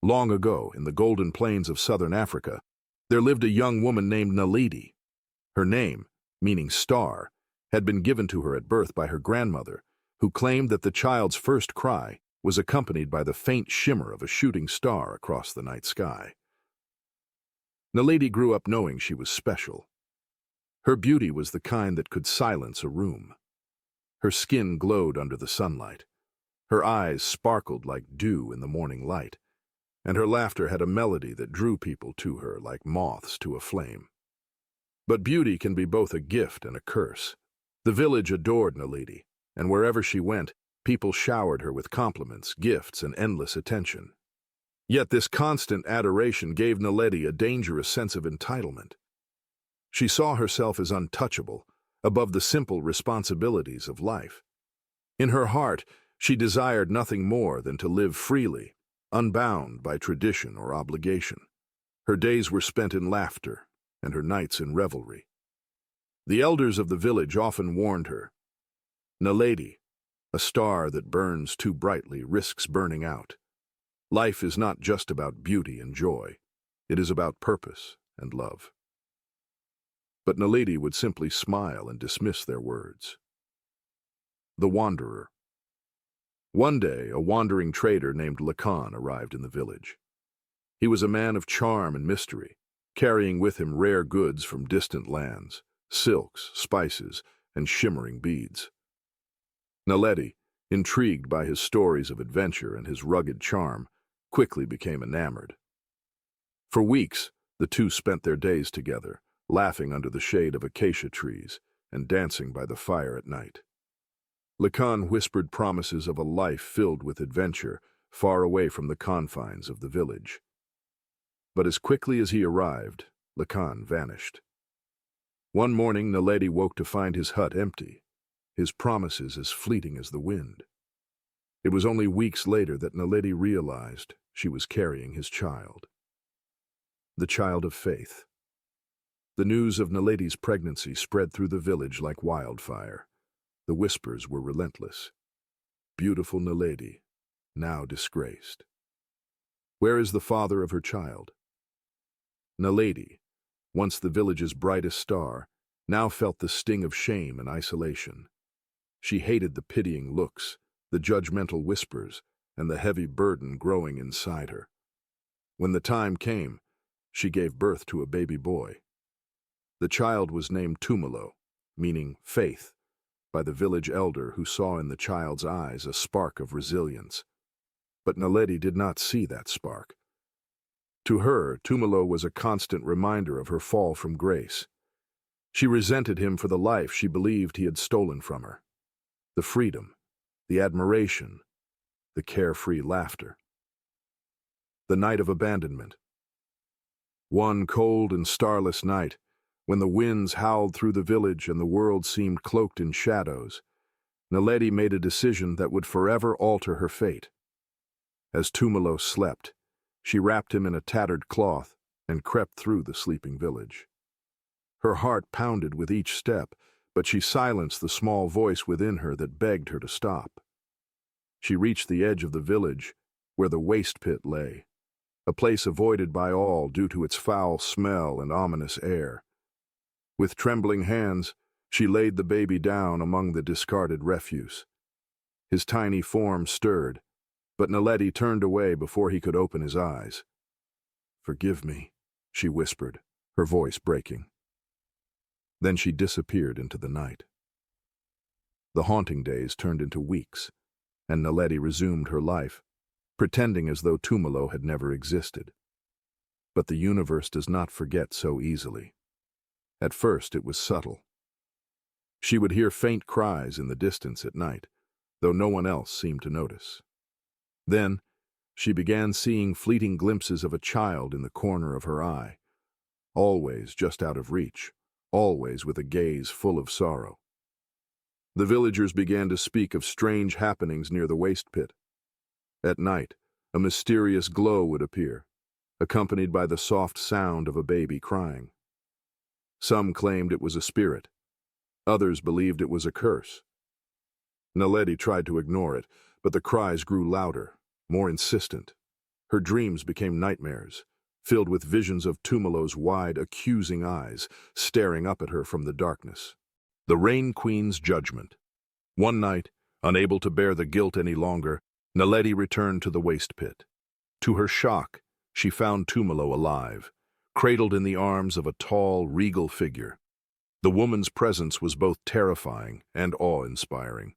Long ago, in the golden plains of southern Africa, there lived a young woman named Naledi. Her name, meaning star, had been given to her at birth by her grandmother, who claimed that the child's first cry was accompanied by the faint shimmer of a shooting star across the night sky. Naledi grew up knowing she was special. Her beauty was the kind that could silence a room. Her skin glowed under the sunlight. Her eyes sparkled like dew in the morning light, and her laughter had a melody that drew people to her like moths to a flame. But beauty can be both a gift and a curse. The village adored Naledi, and wherever she went, people showered her with compliments, gifts, and endless attention. Yet this constant adoration gave Naledi a dangerous sense of entitlement. She saw herself as untouchable, above the simple responsibilities of life. In her heart, she desired nothing more than to live freely, unbound by tradition or obligation. Her days were spent in laughter, and her nights in revelry. The elders of the village often warned her, "Naledi, a star that burns too brightly risks burning out. Life is not just about beauty and joy. It is about purpose and love." But Naledi would simply smile and dismiss their words. The Wanderer. One day, a wandering trader named Lacan arrived in the village. He was a man of charm and mystery, carrying with him rare goods from distant lands, silks, spices, and shimmering beads. Naledi, intrigued by his stories of adventure and his rugged charm, quickly became enamored. For weeks, the two spent their days together, laughing under the shade of acacia trees and dancing by the fire at night. Lacan whispered promises of a life filled with adventure, far away from the confines of the village. But as quickly as he arrived, Lacan vanished. One morning, Naledi woke to find his hut empty, his promises as fleeting as the wind. It was only weeks later that Naledi realized she was carrying his child. The child of faith. The news of Naledi's pregnancy spread through the village like wildfire. The whispers were relentless. Beautiful Naledi, now disgraced. Where is the father of her child? Naledi, once the village's brightest star, now felt the sting of shame and isolation. She hated the pitying looks, the judgmental whispers, and the heavy burden growing inside her. When the time came, she gave birth to a baby boy. The child was named Tumalo, meaning faith, by the village elder who saw in the child's eyes a spark of resilience. But Naledi did not see that spark. To her, Tumalo was a constant reminder of her fall from grace. She resented him for the life she believed he had stolen from her. The freedom, the admiration, the carefree laughter. The night of abandonment. One cold and starless night, when the winds howled through the village and the world seemed cloaked in shadows, Naledi made a decision that would forever alter her fate. As Tumalo slept, she wrapped him in a tattered cloth and crept through the sleeping village. Her heart pounded with each step, but she silenced the small voice within her that begged her to stop. She reached the edge of the village, where the waste pit lay, a place avoided by all due to its foul smell and ominous air. With trembling hands, she laid the baby down among the discarded refuse. His tiny form stirred, but Naledi turned away before he could open his eyes. "Forgive me," she whispered, her voice breaking. Then she disappeared into the night. The haunting days turned into weeks, and Naledi resumed her life, pretending as though Tumalo had never existed. But the universe does not forget so easily. At first, it was subtle. She would hear faint cries in the distance at night, though no one else seemed to notice. Then, she began seeing fleeting glimpses of a child in the corner of her eye, always just out of reach, always with a gaze full of sorrow. The villagers began to speak of strange happenings near the waste pit. At night, a mysterious glow would appear, accompanied by the soft sound of a baby crying. Some claimed it was a spirit. Others believed it was a curse. Naledi tried to ignore it, but the cries grew louder, more insistent. Her dreams became nightmares, filled with visions of Tumalo's wide, accusing eyes staring up at her from the darkness. The Rain Queen's Judgment. One night, unable to bear the guilt any longer, Naledi returned to the waste pit. To her shock, she found Tumalo alive, cradled in the arms of a tall, regal figure. The woman's presence was both terrifying and awe-inspiring.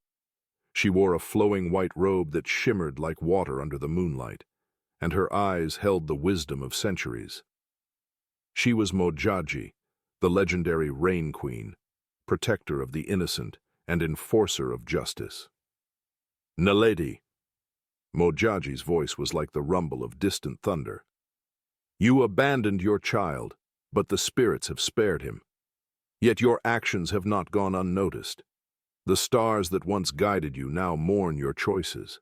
She wore a flowing white robe that shimmered like water under the moonlight, and her eyes held the wisdom of centuries. She was Mojaji, the legendary Rain Queen, protector of the innocent and enforcer of justice. Naledi. Mojaji's voice was like the rumble of distant thunder. You abandoned your child, but the spirits have spared him. Yet your actions have not gone unnoticed. The stars that once guided you now mourn your choices.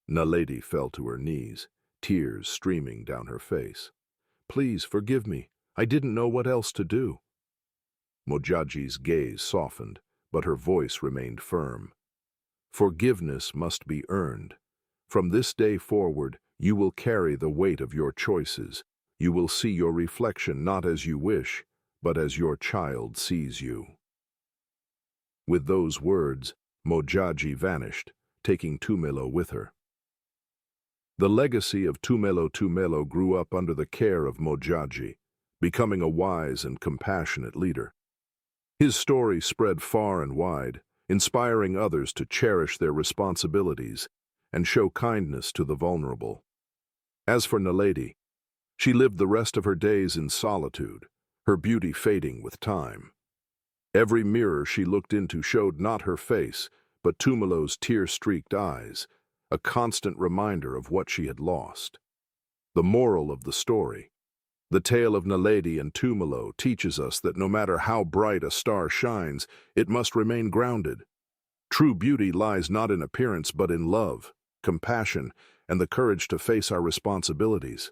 Naledi fell to her knees, tears streaming down her face. Please forgive me. I didn't know what else to do. Mojaji's gaze softened, but her voice remained firm. Forgiveness must be earned. From this day forward, you will carry the weight of your choices. You will see your reflection not as you wish, but as your child sees you. With those words, Mojaji vanished, taking Tumelo with her. The legacy of Tumelo grew up under the care of Mojaji, becoming a wise and compassionate leader. His story spread far and wide, inspiring others to cherish their responsibilities and show kindness to the vulnerable. As for Naledi, she lived the rest of her days in solitude, her beauty fading with time. Every mirror she looked into showed not her face, but Tumelo's tear-streaked eyes, a constant reminder of what she had lost. The moral of the story. The tale of Naledi and Tumelo teaches us that no matter how bright a star shines, it must remain grounded. True beauty lies not in appearance but in love, compassion, and the courage to face our responsibilities.